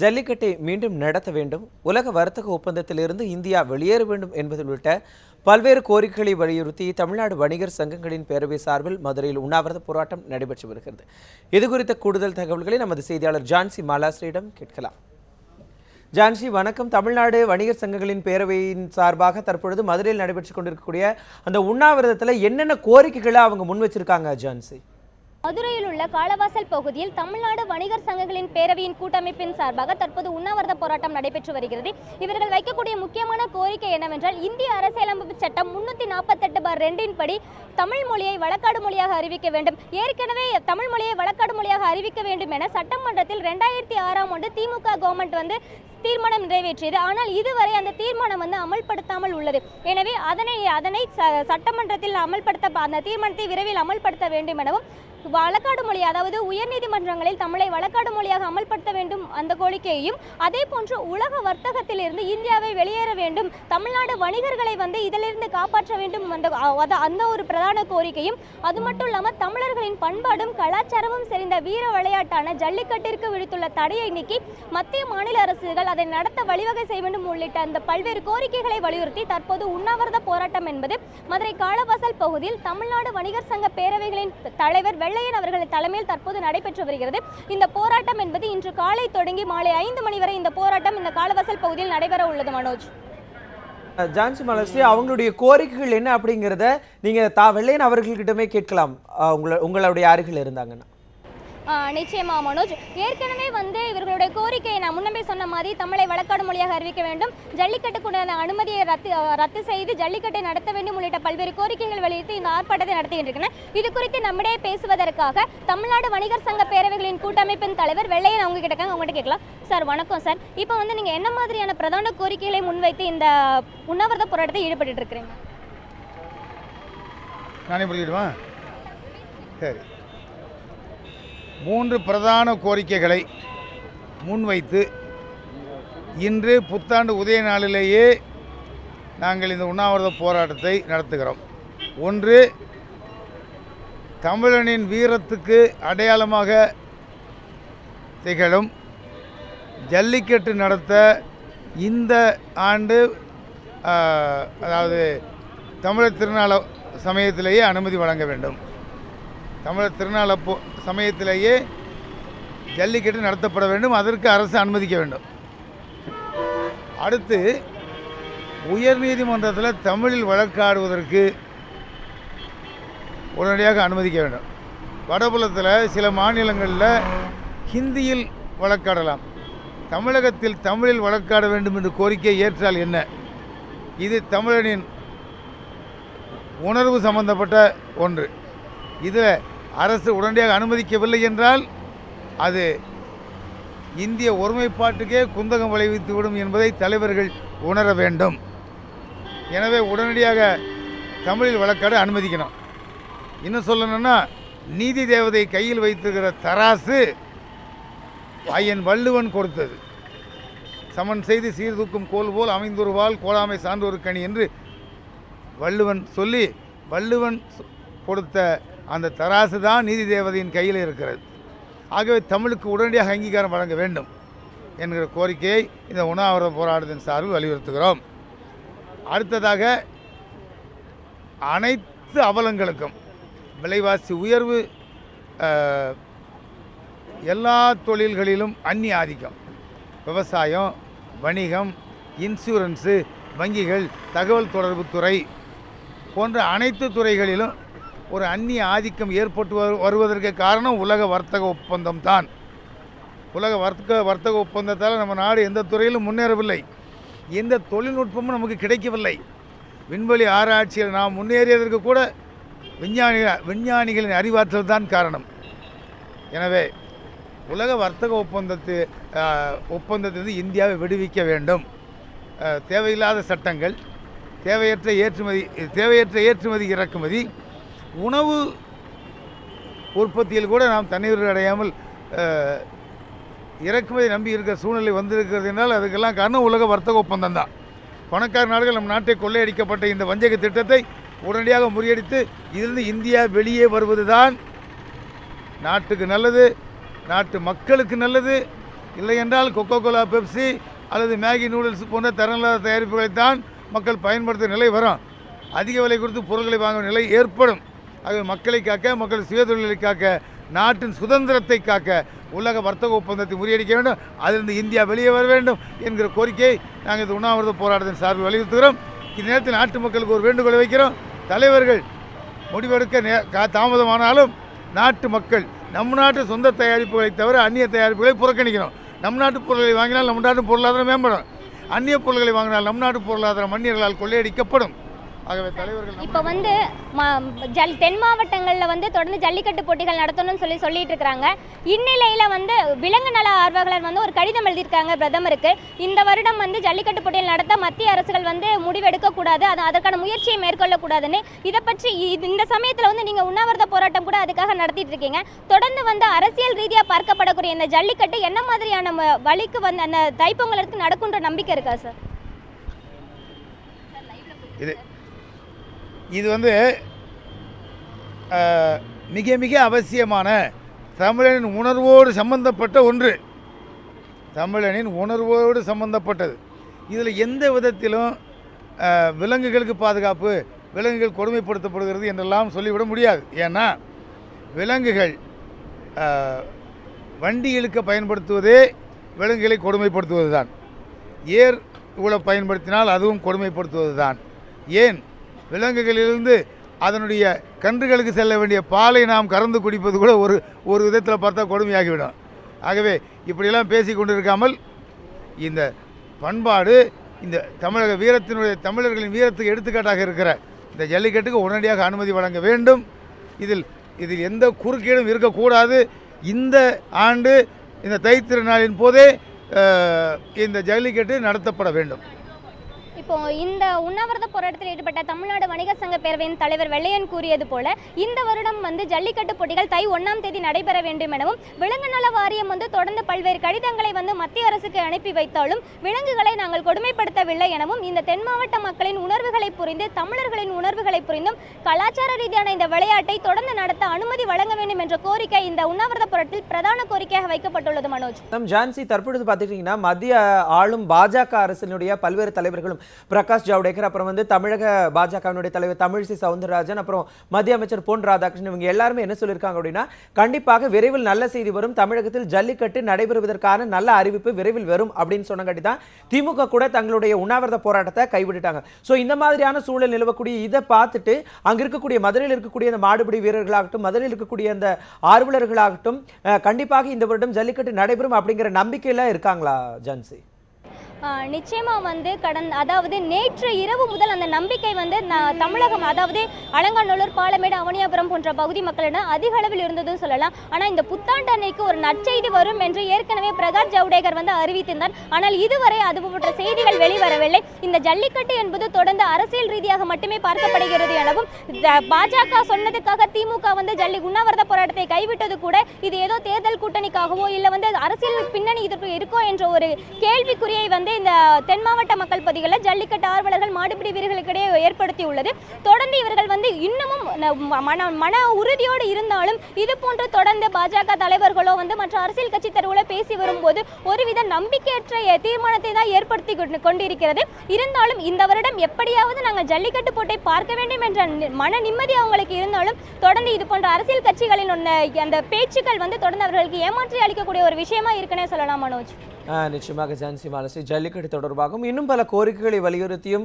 ஜல்லிக்கட்டை மீண்டும் நடத்த வேண்டும், உலக வர்த்தக ஒப்பந்தத்திலிருந்து இந்தியா வெளியேற வேண்டும் என்பது உள்ளிட்ட பல்வேறு கோரிக்கைகளை வலியுறுத்தி தமிழ்நாடு வணிகர் சங்கங்களின் பேரவை சார்பில் மதுரையில் உண்ணாவிரத போராட்டம் நடைபெற்று வருகிறது. இதுகுறித்த கூடுதல் தகவல்களை நமது செய்தியாளர் ஜான்சி மாலாஸ்ரீயிடம் கேட்கலாம். ஜான்சி, வணக்கம். தமிழ்நாடு வணிகர் சங்கங்களின் பேரவையின் சார்பாக தற்பொழுது மதுரையில் நடைபெற்றுக் கொண்டிருக்கக்கூடிய அந்த உண்ணாவிரதத்தில் என்னென்ன கோரிக்கைகளை அவங்க முன் வச்சிருக்காங்க ஜான்சி? மதுரையில் உள்ள காலவாசல் பகுதியில் தமிழ்நாடு வணிகர் சங்கங்களின் பேரவையின் கூட்டமைப்பின் சார்பாக தற்போது உண்ணாவிரத போராட்டம் நடைபெற்று வருகிறது. இவர்கள் வைக்கக்கூடிய முக்கியமான கோரிக்கை என்னவென்றால், இந்திய அரசியலமைப்பு சட்டம் 348/2 படி தமிழ் மொழியை வழக்காடு மொழியாக அறிவிக்க வேண்டும். ஏற்கனவே தமிழ் மொழியை வழக்காடு மொழியாக அறிவிக்க வேண்டும் என சட்டமன்றத்தில் 2006ஆம் ஆண்டு திமுக கவர்மெண்ட் தீர்மானம் நிறைவேற்றியது. ஆனால் இதுவரை அந்த தீர்மானம் அமல்படுத்தாமல் உள்ளது. எனவே அதனை சட்டமன்றத்தில் அந்த தீர்மானத்தை விரைவில் அமல்படுத்த வேண்டும் எனவும், வழக்காடு மொழி அதாவது உயர்நீதிமன்றங்களில் தமிழை வழக்காடு மொழியாக அமல்படுத்த வேண்டும் அந்த கோரிக்கையையும், அதே போன்று உலக வர்த்தகத்தில் இருந்து இந்தியாவை வெளியேற வேண்டும், தமிழ்நாடு வணிகர்களை இதிலிருந்து காப்பாற்ற வேண்டும் அந்த ஒரு பிரதான கோரிக்கையும், அது மட்டும் இல்லாமல் தமிழர்களின் பண்பாடும் கலாச்சாரமும் செறிந்த வீர விளையாட்டான ஜல்லிக்கட்டிற்கு விடுத்துள்ள தடையை நீக்கி மத்திய மாநில அரசுகள் அதை நடத்த வழிவகை செய்ய வேண்டும் உள்ளிட்ட அந்த பல்வேறு கோரிக்கைகளை வலியுறுத்தி தற்போது உண்ணாவிரத போராட்டம் என்பது மதுரை காலவாசல் பகுதியில் தமிழ்நாடு வணிகர் சங்க பேரவைகளின் தலைவர் வெள்ளையன் அவர்களின் தலைமையில் தற்போது நடைபெற்று வருகிறது. இந்த போராட்டம் என்பது இன்று காலை தொடங்கி மாலை 5 மணி வரை இந்த போராட்டம் இந்த காலவாசல் பகுதியில் நடைபெற உள்ளது. மனோஜ், ஜான்சி மாலாஸ்ரீ, அவங்களுடைய கோரிக்கைகள் என்ன அப்படிங்கிறத நீங்க வெள்ளையன் அவர்கள்கிட்டமே கேட்கலாம், உங்களுடைய அருகில் இருந்தாங்கன்னா. நிச்சயமா மனோஜ், ஏற்கனவே இவர்களுடைய கோரிக்கையை நான் முன்னமே சொன்ன மாதிரி தமிழை வழக்காடு மொழியாக அறிவிக்க வேண்டும், ஜல்லிக்கட்டுக்குண்டான அனுமதியை ரத்து செய்து ஜல்லிக்கட்டை நடத்த வேண்டும் உள்ளிட்ட பல்வேறு கோரிக்கைகள் வலியுறுத்தி இந்த ஆர்ப்பாட்டத்தை நடத்துகின்றனர். இது குறித்து நம்மிடையே பேசுவதற்காக தமிழ்நாடு வணிகர் சங்க பேரவைகளின் கூட்டமைப்பின் தலைவர் வெள்ளையன் அவங்க அவங்ககிட்ட கேட்கலாம். சார் வணக்கம் சார். இப்போ நீங்க என்ன மாதிரியான பிரதான கோரிக்கைகளை முன்வைத்து இந்த உண்ணாவிரத போராட்டத்தை ஈடுபட்டு இருக்கிறீங்க? நானே புரிஞ்சிடுவேன். சரி, 3 பிரதான கோரிக்கைகளை முன்வைத்து இன்று புத்தாண்டு உதய நாளிலேயே நாங்கள் இந்த உண்ணாவிரத போராட்டத்தை நடத்துகிறோம். ஒன்று, தமிழனின் வீரத்துக்கு அடையாளமாக திகழும் ஜல்லிக்கட்டு நடத்த இந்த ஆண்டு அதாவது தமிழர் திருநாள் சமயத்திலேயே அனுமதி வழங்க வேண்டும். தமிழர் திருநாள் சமயத்திலேயே ஜல்லிக்கட்டு நடத்தப்பட வேண்டும், அதற்கு அரசு அனுமதிக்க வேண்டும். அடுத்து, உயர்நீதிமன்றத்தில் தமிழில் வழக்காடுவதற்கு உடனடியாக அனுமதிக்க வேண்டும். வடபுலத்தில் சில மாநிலங்களில் ஹிந்தியில் வழக்காடலாம், தமிழகத்தில் தமிழில் வழக்காட வேண்டும் என்று கோரிக்கை ஏற்றால் என்ன? இது தமிழனின் உணர்வு சம்பந்தப்பட்ட ஒன்று. இதில் அரசு உடனடியாக அனுமதிக்கவில்லை என்றால் அது இந்திய ஒருமைப்பாட்டுக்கே குந்தகம் விளைவித்துவிடும் என்பதை தலைவர்கள் உணர வேண்டும். எனவே உடனடியாக தமிழில் வழக்காட அனுமதிக்கணும். இன்னும் சொல்லணும்னா, நீதி தேவதை கையில் வைத்திருக்கிற தராசு ஐயன் வள்ளுவன் கொடுத்தது. சமன் செய்து சீர்தூக்கும் கோல் போல் அமைந்தொருவால் கோலாமை சான்றோரு கனி என்று வள்ளுவன் சொல்லி, வள்ளுவன் கொடுத்த அந்த தராசு தான் நீதி தேவதையின் கையில் இருக்கிறது. ஆகவே தமிழுக்கு உடனடியாக அங்கீகாரம் வழங்க வேண்டும் என்கிற கோரிக்கையை இந்த உண்ணாவிரத போராட்டத்தின் சார்பில் வலியுறுத்துகிறோம். அடுத்ததாக, அனைத்து அவலங்களுக்கும் விலைவாசி உயர்வு, எல்லா தொழில்களிலும் அந்நிய ஆதிக்கம், விவசாயம், வணிகம், இன்சூரன்ஸு, வங்கிகள், தகவல் தொடர்பு துறை போன்ற அனைத்து துறைகளிலும் ஒரு அந்நிய ஆதிக்கம் ஏற்பட்டு வருவதற்கு காரணம் உலக வர்த்தக ஒப்பந்தம் தான். உலக வர்த்தக ஒப்பந்தத்தால் நம்ம நாடு எந்த துறையிலும் முன்னேறவில்லை, எந்த தொழில்நுட்பமும் நமக்கு கிடைக்கவில்லை. விண்வெளி ஆராய்ச்சியில் நாம் முன்னேறியதற்கு கூட விஞ்ஞானிகளின் அறிவாற்றல் தான் காரணம். எனவே உலக வர்த்தக ஒப்பந்தத்திலிருந்து இந்தியாவை விடுவிக்க வேண்டும். தேவையில்லாத சட்டங்கள், தேவையற்ற ஏற்றுமதி இறக்குமதி, உணவு உற்பத்தியில் கூட நாம் தண்ணீர் அடையாமல் இறக்குமதி நம்பி இருக்கிற சூழ்நிலை வந்திருக்கிறது என்றால் அதுக்கெல்லாம் காரணம் உலக வர்த்தக ஒப்பந்தம் தான். பணக்கார நாடுகள் நம் நாட்டை கொள்ளையடிக்கப்பட்ட இந்த வஞ்சக திட்டத்தை உடனடியாக முறியடித்து இதிலிருந்து இந்தியா வெளியே வருவது தான் நாட்டுக்கு நல்லது, நாட்டு மக்களுக்கு நல்லது, இல்லை என்றால் கொக்கோ கோலா, பெப்சி அல்லது மேகி நூடுல்ஸ் போன்ற தரமில்லாத தயாரிப்புகளைத்தான் மக்கள் பயன்படுத்தும் நிலை வரும். அதிக விலை கொடுத்து பொருட்களை வாங்கும் நிலை ஏற்படும். ஆகவே மக்களை காக்க, மக்கள் சுயதொழிலை காக்க, நாட்டின் சுதந்திரத்தை காக்க உலக வர்த்தக ஒப்பந்தத்தை முறியடிக்க வேண்டும். அதிலிருந்து இந்தியா வெளியே வர வேண்டும் என்கிற கோரிக்கையை நாங்கள் இந்த உண்ணாவிரத போராட்டத்தின் சார்பில் வலியுறுத்துகிறோம். இந்த நேரத்தில் நாட்டு மக்களுக்கு ஒரு வேண்டுகோளை வைக்கிறோம். தலைவர்கள் முடிவெடுக்க தாமதமானாலும் நாட்டு மக்கள் நம் நாட்டு சொந்த தயாரிப்புகளை தவிர அந்நிய தயாரிப்புகளை புறக்கணிக்கணும். நம் நாட்டு பொருட்களை வாங்கினால் நம் நாட்டு பொருளாதாரம் மேம்படும். அந்நிய பொருட்களை வாங்கினால் நம் நாட்டு பொருளாதாரம் அந்நியர்களால் கொள்ளையடிக்கப்படும். ஆகவே தலைவர்கள் இப்போ வந்து தென் மாவட்டங்களில் வந்து தொடர்ந்து ஜல்லிக்கட்டு போட்டிகள் நடத்தணும்னு சொல்லிட்டு இருக்கிறாங்க. இந்நிலையில் வந்து விலங்கு நல ஆர்வலர் வந்து ஒரு கடிதம் எழுதியிருக்காங்க பிரதமருக்கு. இந்த வருடம் வந்து ஜல்லிக்கட்டு போட்டிகள் நடத்த மத்திய அரசுகள் வந்து முடிவெடுக்கக்கூடாது, அதற்கான முயற்சியை மேற்கொள்ளக்கூடாதுன்னு. இதை பற்றி இந்த சமயத்தில் வந்து நீங்கள் உண்ணாவிரத போராட்டம் கூட அதுக்காக நடத்திட்டு இருக்கீங்க. தொடர்ந்து வந்து அரசியல் ரீதியாக பார்க்கப்படக்கூடிய இந்த ஜல்லிக்கட்டு என்ன மாதிரியான வழிக்கு வந்து அந்த தைப்பொங்கலுக்கு நடக்குன்ற நம்பிக்கை இருக்கா சார்? இது வந்து மிக மிக அவசியமான தமிழனின் உணர்வோடு சம்பந்தப்பட்ட ஒன்று. தமிழனின் உணர்வோடு சம்பந்தப்பட்டது. இதில் எந்த விதத்திலும் விலங்குகளுக்கு பாதுகாப்பு, விலங்குகள் கொடுமைப்படுத்தப்படுகிறது என்றெல்லாம் சொல்லிவிட முடியாது. ஏன்னா விலங்குகள் வண்டி இழுக்க பயன்படுத்துவதே விலங்குகளை கொடுமைப்படுத்துவது தான். ஏர் உழ பயன்படுத்தினால் அதுவும் கொடுமைப்படுத்துவது தான். ஏன் விலங்குகளிலிருந்து அதனுடைய கன்றுகளுக்கு செல்ல வேண்டிய பாலை நாம் கறந்து குடிப்பது கூட ஒரு விதத்தில் பார்த்தா கொடுமையாகிவிடும். ஆகவே இப்படியெல்லாம் பேசி கொண்டிருக்காமல் இந்த பண்பாடு, இந்த தமிழக தமிழர்களின் வீரத்துக்கு எடுத்துக்காட்டாக இருக்கிற இந்த ஜல்லிக்கட்டுக்கு உடனடியாக அனுமதி வழங்க வேண்டும். இதில் எந்த குறுக்கீடும் இருக்கக்கூடாது. இந்த ஆண்டு இந்த தைத்திருநாளின் போதே இந்த ஜல்லிக்கட்டு நடத்தப்பட வேண்டும். இப்போ இந்த உண்ணாவிரத போராட்டத்தில் ஈடுபட்ட தமிழ்நாடு வணிகர் சங்க பேரவையின் தலைவர் வெள்ளையன் கூறியது போல இந்த வருடம் வந்து ஜல்லிக்கட்டு போட்டிகள் தை 1ஆம் தேதி நடைபெற வேண்டும் எனவும், விலங்கு நல வாரியம் வந்து தொடர்ந்து பல்வேறு கடிதங்களை வந்து மத்திய அரசுக்கு அனுப்பி வைத்தாலும் விலங்குகளை நாங்கள் கொடுமைப்படுத்தவில்லை எனவும், இந்த தென் மாவட்ட மக்களின் உணர்வுகளை புரிந்து, தமிழர்களின் உணர்வுகளை புரிந்தும் கலாச்சார ரீதியான இந்த விளையாட்டை தொடர்ந்து நடத்த அனுமதி வழங்க வேண்டும் என்ற கோரிக்கை இந்த உண்ணாவிரத போராட்டத்தில் பிரதான கோரிக்கையாக வைக்கப்பட்டுள்ளது. மனோஜ், ஜான்சி, தற்பொழுது பார்த்துக்கிட்டீங்கன்னா மத்திய ஆளும் பாஜக அரசினுடைய பல்வேறு தலைவர்களும் பிரகாஷ் ஜவடேகர், அப்புறம் வந்து தமிழக பாஜகவினுடைய தலைவர் தமிழிசை சவுந்தரராஜன், அப்புறம் மத்திய அமைச்சர் பொன் ராதாகிருஷ்ணன், இவங்க எல்லாருமே என்ன சொல்லியிருக்காங்க அப்படின்னா, கண்டிப்பாக விரைவில் நல்ல செய்தி வரும், தமிழகத்தில் ஜல்லிக்கட்டு நடைபெறுவதற்கான நல்ல அறிவிப்பு விரைவில் வரும் அப்படின்னு சொன்னங்காட்டி தான் திமுக கூட தங்களுடைய உண்ணாவிரத போராட்டத்தை கைவிட்டுட்டாங்க. ஸோ இந்த மாதிரியான சூழல் நிலவக்கூடிய இதை பார்த்துட்டு அங்க இருக்கக்கூடிய மதுரையில் இருக்கக்கூடிய அந்த மாடுபிடி வீரர்களாகட்டும், மதுரையில் இருக்கக்கூடிய அந்த ஆர்வலர்களாகட்டும் கண்டிப்பாக இந்த வருடம் ஜல்லிக்கட்டு நடைபெறும் அப்படிங்கிற நம்பிக்கையில இருக்காங்களா ஜான்சி? நிச்சயமாக வந்து அதாவது நேற்று இரவு முதல் அந்த நம்பிக்கை வந்து தமிழகம், அதாவது அலங்காநல்லூர், பாலமேடு, அவனியாபுரம் போன்ற பகுதி மக்களிடம் அதிக அளவில் இருந்ததுன்னு சொல்லலாம். ஆனால் இந்த புத்தாண்டு அன்னைக்கு ஒரு நற்செய்தி வரும் என்று ஏற்கனவே பிரகாஷ் ஜவடேகர் வந்து அறிவித்திருந்தார். ஆனால் இதுவரை அது போன்ற செய்திகள் வெளிவரவில்லை. இந்த ஜல்லிக்கட்டு என்பது தொடர்ந்து அரசியல் ரீதியாக மட்டுமே பார்க்கப்படுகிறது எனவும், பாஜக சொன்னதுக்காக திமுக வந்து உண்ணாவிரத போராட்டத்தை கைவிட்டது கூட இது ஏதோ தேர்தல் கூட்டணிக்காகவோ இல்லை வந்து அரசியல் பின்னணி இதற்கு இருக்கோ என்ற ஒரு கேள்விக்குறியை வந்து இந்த தென் மாவட்ட மக்கள் பகுதிகளில் ஜல்லிக்கட்டு ஆர்வலர்கள், மாடுபிடி வீரர்களுக்கிடையே ஏற்படுத்தியுள்ளது. தொடர்ந்து இவர்கள் வந்து இன்னமும் மன உறுதியோடு இருந்தாலும் இது போன்று தொடர்ந்து பாஜக தலைவர்களோ வந்து மற்ற அரசியல் கட்சி தரவுல பேசி வரும்போது ஒருவித நம்பிக்கையற்ற தீர்மானத்தை தான் ஏற்படுத்தி கொண்டிருக்கிறது. இருந்தாலும் இந்த வருடம் எப்படியாவது நாங்கள் ஜல்லிக்கட்டு போட்டை பார்க்க வேண்டும் என்ற மன நிம்மதி அவங்களுக்கு இருந்தாலும் தொடர்ந்து இது போன்ற அரசியல் கட்சிகளின் அந்த பேச்சுக்கள் வந்து தொடர்ந்து அவர்களுக்கு ஏமாற்றி அளிக்கக்கூடிய ஒரு விஷயமா இருக்குன்னே சொல்லலாம். மனோஜ், நிச்சயமாக ஜான்சி மாலசி, ஜல்லிக்கட்டு தொடர்பாகவும் இன்னும் பல கோரிக்கைகளை வலியுறுத்தியும்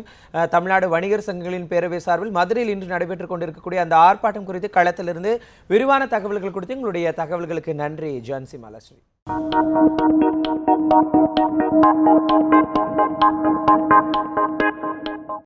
தமிழ்நாடு வணிகர் சங்கங்களின் பேரவை சார்பில் மதுரையில் இன்று நடைபெற்றுக் கொண்டிருக்கக்கூடிய அந்த ஆர்ப்பாட்டம் குறித்து களத்திலிருந்து விரிவான தகவல்கள் கொடுத்து உங்களுடைய தகவல்களுக்கு நன்றி ஜான்சி மாலசி.